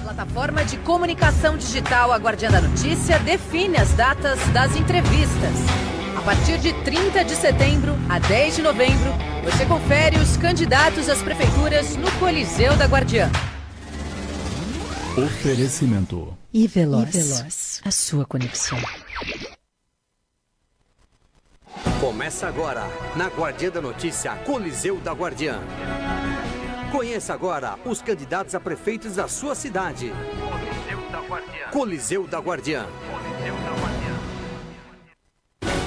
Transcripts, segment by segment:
Plataforma de comunicação digital A Guardiã da Notícia define as datas das entrevistas. A partir de 30 de setembro a 10 de novembro, você confere os candidatos às prefeituras no Coliseu da Guardiã. Oferecimento. E Veloz, a sua conexão. Começa agora, na Guardiã da Notícia, Coliseu da Guardiã. Conheça agora os candidatos a prefeitos da sua cidade. Coliseu da Guardiã. Coliseu da Guardiã.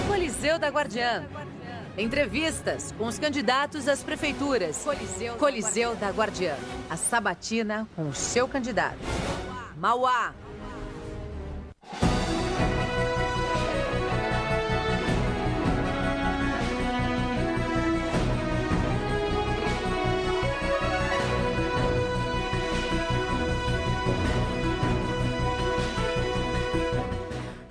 Coliseu da Guardiã. Entrevistas com os candidatos às prefeituras. Coliseu da Guardiã. A sabatina com o seu candidato. Mauá.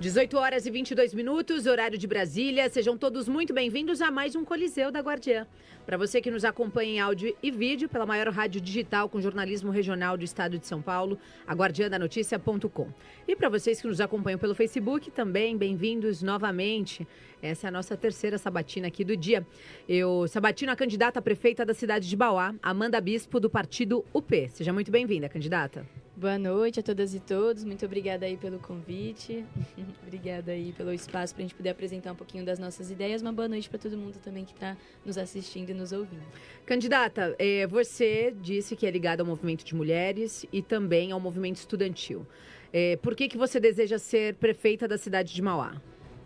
18 horas e 22 minutos, horário de Brasília. Sejam todos muito bem-vindos a mais um Coliseu da Guardiã. Para você que nos acompanha em áudio e vídeo pela maior rádio digital com jornalismo regional do estado de São Paulo, aguardiandanoticia.com. E para vocês que nos acompanham pelo Facebook, também bem-vindos novamente. Essa é a nossa terceira sabatina aqui do dia. Eu sabatino a candidata a prefeita da cidade de Bauá, Amanda Bispo, do partido UP. Seja muito bem-vinda, candidata. Boa noite a todas e todos, muito obrigada aí pelo convite, obrigada aí pelo espaço para a gente poder apresentar um pouquinho das nossas ideias, uma boa noite para todo mundo também que está nos assistindo e nos ouvindo. Candidata, você disse que é ligada ao movimento de mulheres e também ao movimento estudantil. Por que você deseja ser prefeita da cidade de Mauá?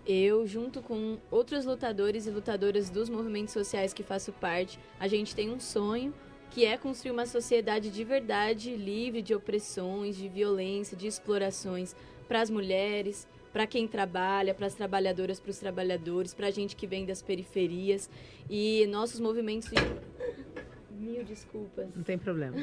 Eu, junto com outros lutadores e lutadoras dos movimentos sociais que faço parte, a gente tem um sonho, que é construir uma sociedade de verdade, livre de opressões, de violência, de explorações para as mulheres, para quem trabalha, para as trabalhadoras, para os trabalhadores, para a gente que vem das periferias. E nossos movimentos... Mil desculpas. Não tem problema.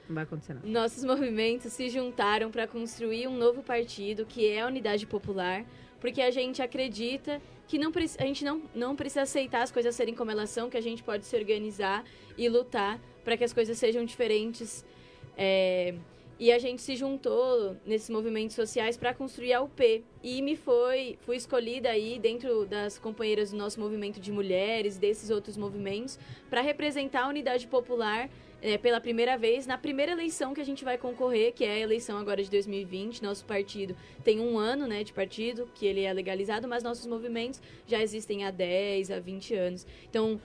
Não vai acontecer nada. Nossos movimentos se juntaram para construir um novo partido, que é a Unidade Popular, porque a gente acredita que a gente não precisa aceitar as coisas serem como elas são, que a gente pode se organizar e lutar para que as coisas sejam diferentes. E a gente se juntou nesses movimentos sociais para construir a UP. E fui escolhida aí dentro das companheiras do nosso movimento de mulheres, desses outros movimentos, para representar a Unidade Popular pela primeira vez, na primeira eleição que a gente vai concorrer, que é a eleição agora de 2020. Nosso partido tem um ano, né, de partido, que ele é legalizado, mas nossos movimentos já existem há 10, há 20 anos. Então,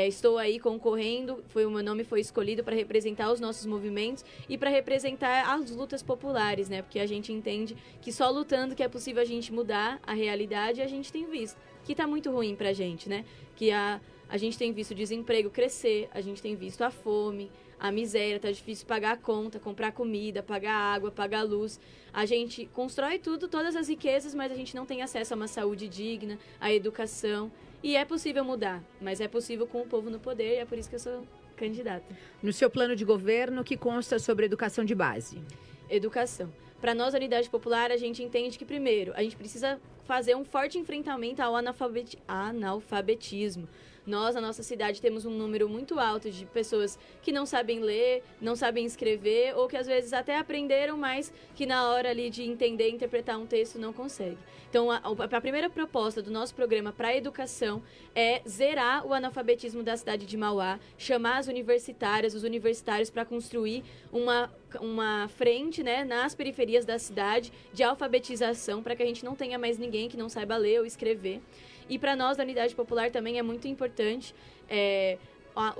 estou aí concorrendo, o meu nome foi escolhido para representar os nossos movimentos e para representar as lutas populares, né? Porque a gente entende que só lutando que é possível a gente mudar a realidade, e a gente tem visto que está muito ruim para a gente, né? Que a gente tem visto o desemprego crescer, a gente tem visto a fome, a miséria, tá difícil pagar a conta, comprar comida, pagar água, pagar luz. A gente constrói todas as riquezas, mas a gente não tem acesso a uma saúde digna, à educação. E é possível mudar, mas é possível com o povo no poder, e é por isso que eu sou candidata. No seu plano de governo, o que consta sobre educação de base? Educação. Para nós, a Unidade Popular, a gente entende que, primeiro, a gente precisa fazer um forte enfrentamento ao analfabetismo. Nós, na nossa cidade, temos um número muito alto de pessoas que não sabem ler, não sabem escrever, ou que às vezes até aprenderam, mas que na hora ali de entender e interpretar um texto não conseguem. Então, a primeira proposta do nosso programa para a educação é zerar o analfabetismo da cidade de Mauá, chamar as universitárias, os universitários para construir uma frente, né, nas periferias da cidade de alfabetização, para que a gente não tenha mais ninguém que não saiba ler ou escrever. E para nós, da Unidade Popular, também é muito importante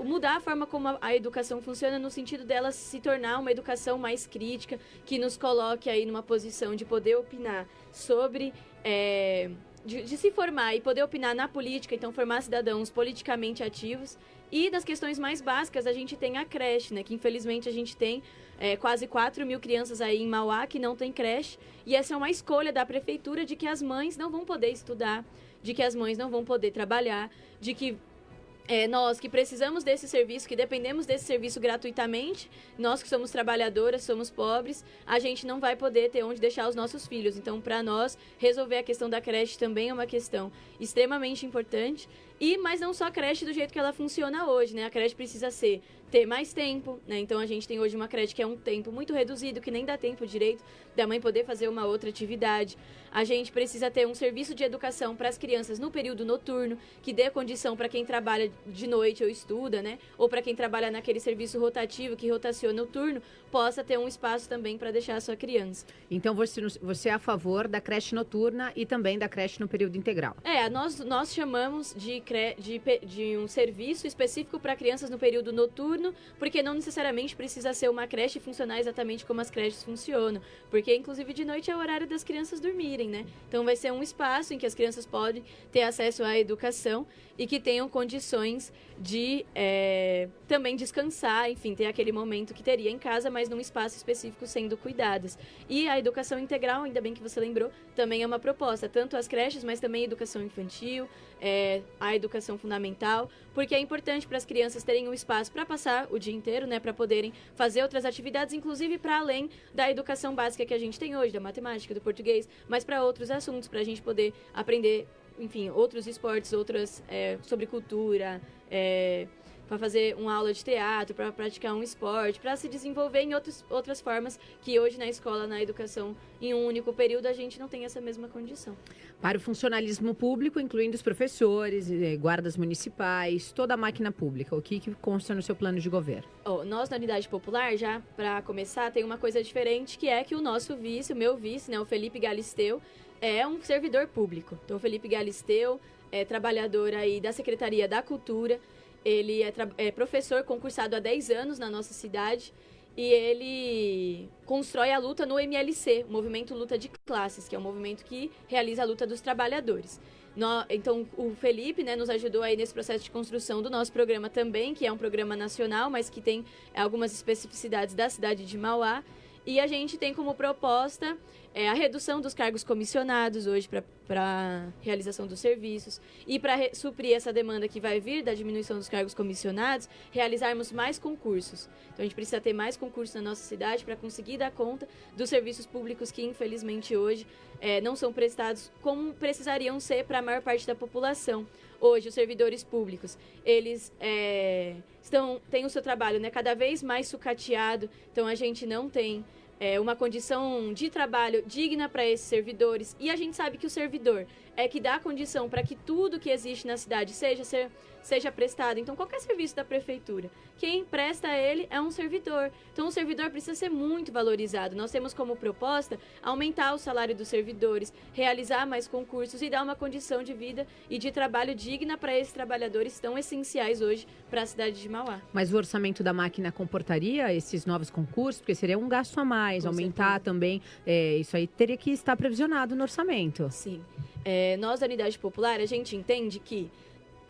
mudar a forma como a educação funciona, no sentido dela se tornar uma educação mais crítica, que nos coloque aí numa posição de poder opinar sobre... De se formar e poder opinar na política, então formar cidadãos politicamente ativos. E das questões mais básicas, a gente tem a creche, né? Que infelizmente a gente tem quase 4 mil crianças aí em Mauá que não tem creche. E essa é uma escolha da prefeitura de que as mães não vão poder estudar, de que as mães não vão poder trabalhar, de que nós que precisamos desse serviço, que dependemos desse serviço gratuitamente, nós que somos trabalhadoras, somos pobres, a gente não vai poder ter onde deixar os nossos filhos. Então, para nós, resolver a questão da creche também é uma questão extremamente importante. Mas não só a creche do jeito que ela funciona hoje, né? A creche precisa ter mais tempo, né? Então a gente tem hoje uma creche que é um tempo muito reduzido, que nem dá tempo direito da mãe poder fazer uma outra atividade. A gente precisa ter um serviço de educação para as crianças no período noturno, que dê condição para quem trabalha de noite ou estuda, né? Ou para quem trabalha naquele serviço rotativo que rotaciona o turno, possa ter um espaço também para deixar a sua criança. Então você é a favor da creche noturna e também da creche no período integral? Nós chamamos de um serviço específico para crianças no período noturno, porque não necessariamente precisa ser uma creche e funcionar exatamente como as creches funcionam, porque inclusive de noite é o horário das crianças dormirem, né? Então vai ser um espaço em que as crianças podem ter acesso à educação e que tenham condições de também descansar, enfim, ter aquele momento que teria em casa, mas num espaço específico sendo cuidadas. E a educação integral, ainda bem que você lembrou, também é uma proposta, tanto as creches, mas também a educação infantil, a educação fundamental, porque é importante para as crianças terem um espaço para passar o dia inteiro, né, para poderem fazer outras atividades, inclusive para além da educação básica que a gente tem hoje, da matemática, do português, mas para outros assuntos, para a gente poder aprender, enfim, outros esportes, outras sobre cultura, para fazer uma aula de teatro, para praticar um esporte, para se desenvolver em outras formas que hoje na escola, na educação, em um único período, a gente não tem essa mesma condição. Para o funcionalismo público, incluindo os professores, guardas municipais, toda a máquina pública, o que consta no seu plano de governo? Nós, na Unidade Popular, já para começar, tem uma coisa diferente, que é que o nosso vice, o meu vice, né, o Felipe Galisteu, é um servidor público. Então, o Felipe Galisteu é trabalhador aí da Secretaria da Cultura. Ele é professor concursado há 10 anos na nossa cidade e ele constrói a luta no MLC, o Movimento Luta de Classes, que é um movimento que realiza a luta dos trabalhadores. Então, o Felipe, né, nos ajudou aí nesse processo de construção do nosso programa também, que é um programa nacional, mas que tem algumas especificidades da cidade de Mauá. E a gente tem como proposta a redução dos cargos comissionados hoje para realização dos serviços e para suprir essa demanda que vai vir da diminuição dos cargos comissionados, realizarmos mais concursos. Então, a gente precisa ter mais concursos na nossa cidade para conseguir dar conta dos serviços públicos que, infelizmente, hoje não são prestados como precisariam ser para a maior parte da população. Hoje, os servidores públicos, eles têm o seu trabalho, né, cada vez mais sucateado, então a gente não tem uma condição de trabalho digna para esses servidores. E a gente sabe que o servidor é que dá condição para que tudo que existe na cidade seja prestado. Então, qualquer serviço da prefeitura, quem presta a ele é um servidor. Então, o servidor precisa ser muito valorizado. Nós temos como proposta aumentar o salário dos servidores, realizar mais concursos e dar uma condição de vida e de trabalho digna para esses trabalhadores tão essenciais hoje para a cidade de Mauá. Mas o orçamento da máquina comportaria esses novos concursos? Porque seria um gasto a mais, aumentar também. Isso aí teria que estar previsionado no orçamento. Sim. Nós, da Unidade Popular, a gente entende que,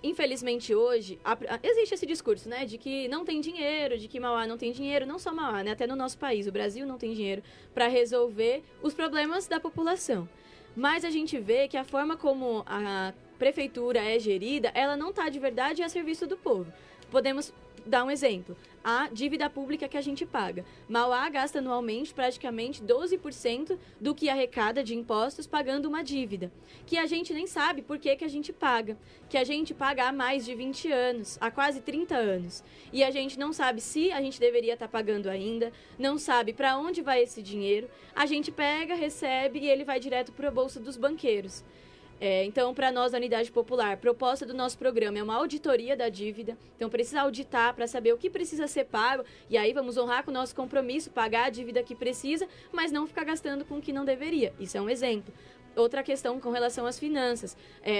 infelizmente, hoje, existe esse discurso, né, de que não tem dinheiro, de que Mauá não tem dinheiro, não só Mauá, né, até no nosso país, o Brasil não tem dinheiro para resolver os problemas da população. Mas a gente vê que a forma como a prefeitura é gerida, ela não está de verdade a serviço do povo. Podemos dar um exemplo. A dívida pública que a gente paga. Mauá gasta anualmente praticamente 12% do que arrecada de impostos pagando uma dívida, que a gente nem sabe por que a gente paga, que a gente paga há mais de 20 anos, há quase 30 anos. E a gente não sabe se a gente deveria estar pagando ainda, não sabe para onde vai esse dinheiro. A gente pega, recebe e ele vai direto para a bolsa dos banqueiros. Então, para nós, da Unidade Popular, a proposta do nosso programa é uma auditoria da dívida. Então, precisa auditar para saber o que precisa ser pago. E aí, vamos honrar com o nosso compromisso, pagar a dívida que precisa, mas não ficar gastando com o que não deveria. Isso é um exemplo. Outra questão com relação às finanças.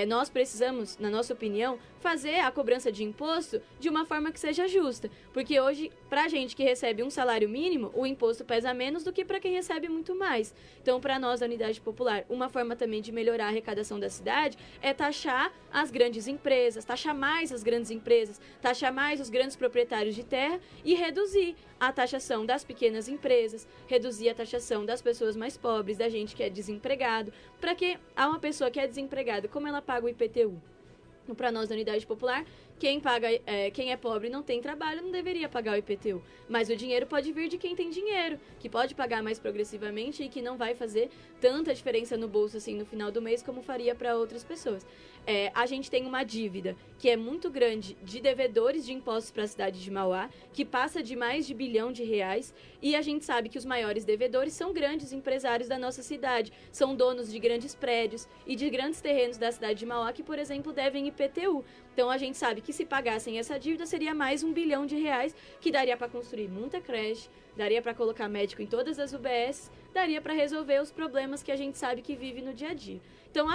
Nós precisamos, na nossa opinião, fazer a cobrança de imposto de uma forma que seja justa. Porque hoje, para a gente que recebe um salário mínimo, o imposto pesa menos do que para quem recebe muito mais. Então, para nós, da Unidade Popular, uma forma também de melhorar a arrecadação da cidade é taxar as grandes empresas, taxar mais as grandes empresas, taxar mais os grandes proprietários de terra e reduzir a taxação das pequenas empresas, reduzir a taxação das pessoas mais pobres, da gente que é desempregado. Para que uma pessoa que é desempregada, como ela paga o IPTU? Para nós, da Unidade Popular, quem é pobre e não tem trabalho não deveria pagar o IPTU. Mas o dinheiro pode vir de quem tem dinheiro, que pode pagar mais progressivamente e que não vai fazer tanta diferença no bolso assim no final do mês como faria para outras pessoas. A gente tem uma dívida que é muito grande de devedores de impostos para a cidade de Mauá, que passa de mais de R$ 1 bilhão, e a gente sabe que os maiores devedores são grandes empresários da nossa cidade, são donos de grandes prédios e de grandes terrenos da cidade de Mauá que, por exemplo, devem IPTU. Então a gente sabe que se pagassem essa dívida seria mais R$ 1 bilhão, que daria para construir muita creche, daria para colocar médico em todas as UBS, daria para resolver os problemas que a gente sabe que vive no dia a dia. Então,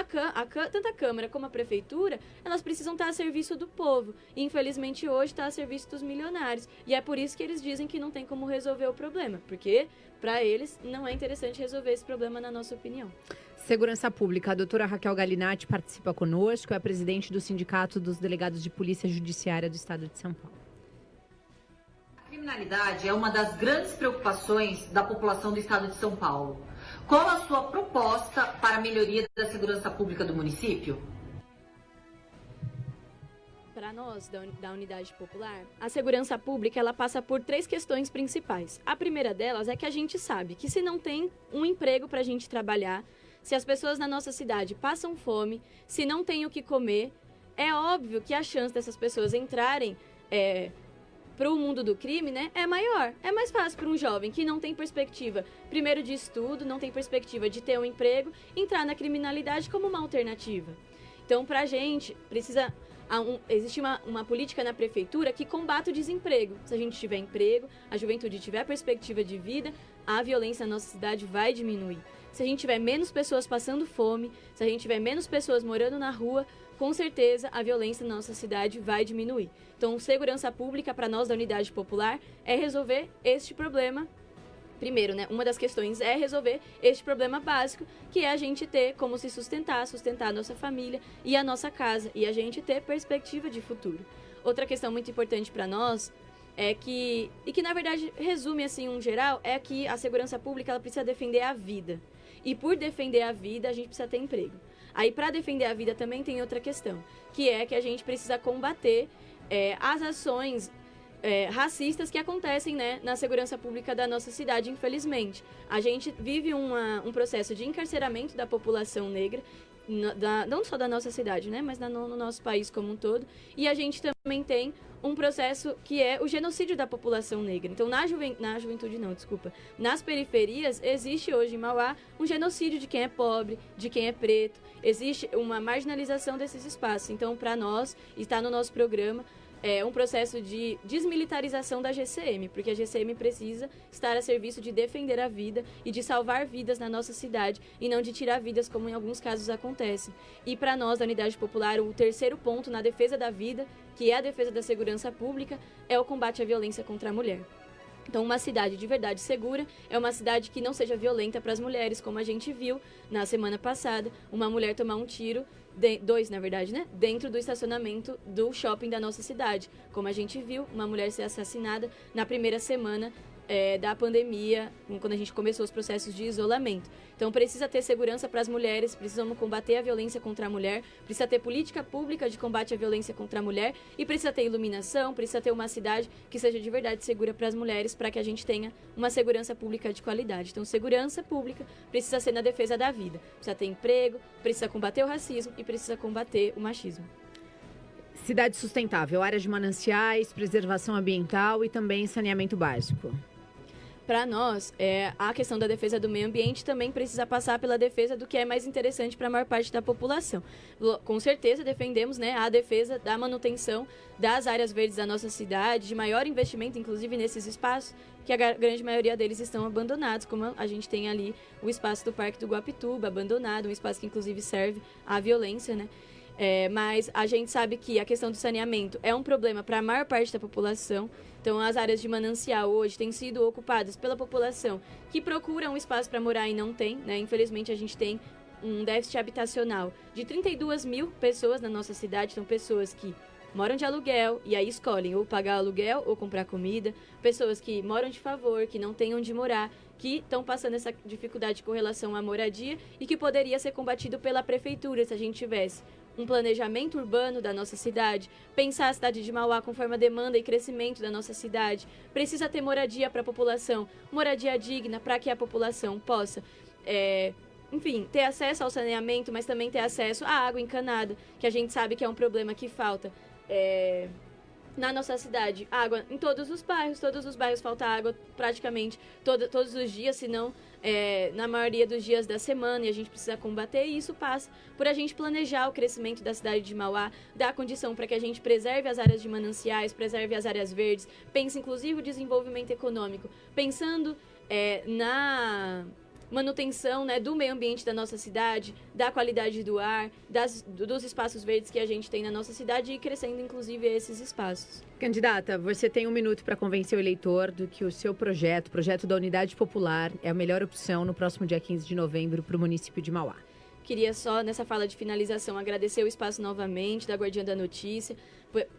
tanto a Câmara como a Prefeitura, elas precisam estar a serviço do povo. E, infelizmente, hoje está a serviço dos milionários. E é por isso que eles dizem que não tem como resolver o problema. Porque, para eles, não é interessante resolver esse problema, na nossa opinião. Segurança Pública, a doutora Raquel Galinatti participa conosco, é a presidente do Sindicato dos Delegados de Polícia Judiciária do Estado de São Paulo. A criminalidade é uma das grandes preocupações da população do Estado de São Paulo. Qual a sua proposta para a melhoria da segurança pública do município? Para nós, da Unidade Popular, a segurança pública ela passa por 3 questões principais. A primeira delas é que a gente sabe que se não tem um emprego para a gente trabalhar, se as pessoas na nossa cidade passam fome, se não tem o que comer, é óbvio que a chance dessas pessoas entrarem para o mundo do crime, né, é maior. É mais fácil para um jovem que não tem perspectiva, primeiro de estudo, não tem perspectiva de ter um emprego, entrar na criminalidade como uma alternativa. Então, para a gente, existe uma política na prefeitura que combate o desemprego. Se a gente tiver emprego, a juventude tiver perspectiva de vida, a violência na nossa cidade vai diminuir. Se a gente tiver menos pessoas passando fome, se a gente tiver menos pessoas morando na rua, com certeza a violência na nossa cidade vai diminuir. Então, segurança pública para nós da Unidade Popular é resolver este problema. Primeiro, né, uma das questões é resolver este problema básico, que é a gente ter como se sustentar a nossa família e a nossa casa, e a gente ter perspectiva de futuro. Outra questão muito importante para nós é que na verdade resume assim um geral, é que a segurança pública ela precisa defender a vida. E por defender a vida, a gente precisa ter emprego. Aí, para defender a vida também tem outra questão, que é que a gente precisa combater as ações racistas que acontecem, né, na segurança pública da nossa cidade, infelizmente. A gente vive um processo de encarceramento da população negra, não só da nossa cidade, né, mas no nosso país como um todo. E a gente também tem um processo que é o genocídio da população negra. Então, nas periferias, existe hoje em Mauá um genocídio de quem é pobre, de quem é preto. Existe uma marginalização desses espaços. Então, para nós, está no nosso programa, um processo de desmilitarização da GCM, porque a GCM precisa estar a serviço de defender a vida e de salvar vidas na nossa cidade e não de tirar vidas, como em alguns casos acontece. E para nós, da Unidade Popular, o terceiro ponto na defesa da vida, que é a defesa da segurança pública, é o combate à violência contra a mulher. Então, uma cidade de verdade segura é uma cidade que não seja violenta para as mulheres, como a gente viu na semana passada, uma mulher tomar um tiro, dois, na verdade, né? Dentro do estacionamento do shopping da nossa cidade. Como a gente viu, uma mulher ser assassinada na primeira semana da pandemia, quando a gente começou os processos de isolamento. Então, precisa ter segurança para as mulheres, precisamos combater a violência contra a mulher, precisa ter política pública de combate à violência contra a mulher e precisa ter iluminação, precisa ter uma cidade que seja de verdade segura para as mulheres, para que a gente tenha uma segurança pública de qualidade. Então, segurança pública precisa ser na defesa da vida, precisa ter emprego, precisa combater o racismo e precisa combater o machismo. Cidade sustentável, áreas de mananciais, preservação ambiental e também saneamento básico. Para nós, a questão da defesa do meio ambiente também precisa passar pela defesa do que é mais interessante para a maior parte da população. Com certeza defendemos, né, a defesa da manutenção das áreas verdes da nossa cidade, de maior investimento, inclusive nesses espaços, que a grande maioria deles estão abandonados, como a gente tem ali o espaço do Parque do Guapituba, abandonado, um espaço que inclusive serve à violência, né? Mas a gente sabe que a questão do saneamento é um problema para a maior parte da população. Então, as áreas de manancial hoje têm sido ocupadas pela população que procura um espaço para morar e não tem, né? Infelizmente, a gente tem um déficit habitacional de 32 mil pessoas na nossa cidade. São pessoas que moram de aluguel e aí escolhem ou pagar aluguel ou comprar comida. Pessoas que moram de favor, que não têm onde morar, que estão passando essa dificuldade com relação à moradia e que poderia ser combatido pela prefeitura se a gente tivesse um planejamento urbano da nossa cidade, pensar a cidade de Mauá conforme a demanda e crescimento da nossa cidade. Precisa ter moradia para a população, moradia digna para que a população possa, enfim, ter acesso ao saneamento, mas também ter acesso à água encanada, que a gente sabe que é um problema que falta. Na nossa cidade, água em todos os bairros falta água praticamente todos os dias, se não na maioria dos dias da semana, e a gente precisa combater, e isso passa por a gente planejar o crescimento da cidade de Mauá, dar condição para que a gente preserve as áreas de mananciais, preserve as áreas verdes, pense inclusive o desenvolvimento econômico, pensando na manutenção, né, do meio ambiente da nossa cidade, da qualidade do ar, dos espaços verdes que a gente tem na nossa cidade e crescendo, inclusive, esses espaços. Candidata, você tem 1 minuto para convencer o eleitor do que o seu projeto, o projeto da Unidade Popular, é a melhor opção no próximo dia 15 de novembro para o município de Mauá. Queria só, nessa fala de finalização, agradecer o espaço novamente da Guardiã da Notícia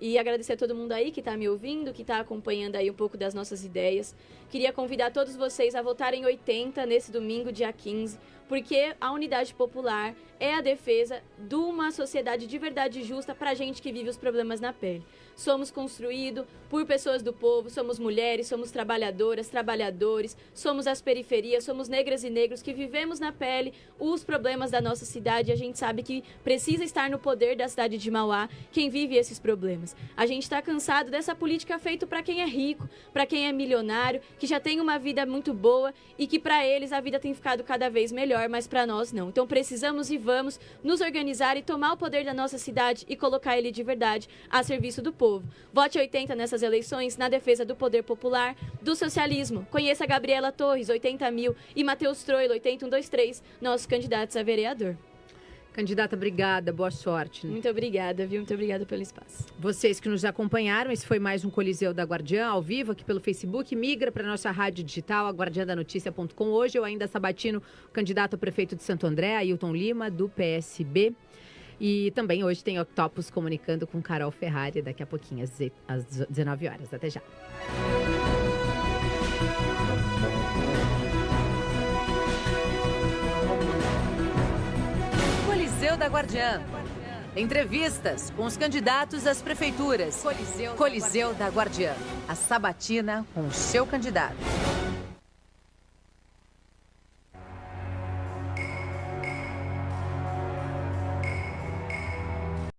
e agradecer a todo mundo aí que está me ouvindo, que está acompanhando aí um pouco das nossas ideias. Queria convidar todos vocês a votarem 80 nesse domingo, dia 15, porque a Unidade Popular é a defesa de uma sociedade de verdade justa para a gente que vive os problemas na pele. Somos construídos por pessoas do povo, somos mulheres, somos trabalhadoras, trabalhadores, somos as periferias, somos negras e negros que vivemos na pele os problemas da nossa cidade. A gente sabe que precisa estar no poder da cidade de Mauá quem vive esses problemas. A gente está cansado dessa política feita para quem é rico, para quem é milionário, que já tem uma vida muito boa e que para eles a vida tem ficado cada vez melhor, mas para nós não. Então precisamos e vamos nos organizar e tomar o poder da nossa cidade e colocar ele de verdade a serviço do povo. Vote 80 nessas eleições na defesa do poder popular, do socialismo. Conheça a Gabriela Torres, 80 mil, e Matheus Troilo, 80123, nossos candidatos a vereador. Candidata, obrigada, boa sorte. Muito obrigada, viu? Muito obrigada pelo espaço. Vocês que nos acompanharam, esse foi mais um Coliseu da Guardiã, ao vivo, aqui pelo Facebook. Migra para nossa rádio digital, aguardiandanoticia.com. Hoje eu ainda sabatino o candidato a prefeito de Santo André, Ailton Lima, do PSB. E também hoje tem Octopus comunicando com Carol Ferrari, daqui a pouquinho, às 19 horas. Até já. Coliseu da Guardiã. Entrevistas com os candidatos às prefeituras. Coliseu da Guardiã. A sabatina com o seu candidato.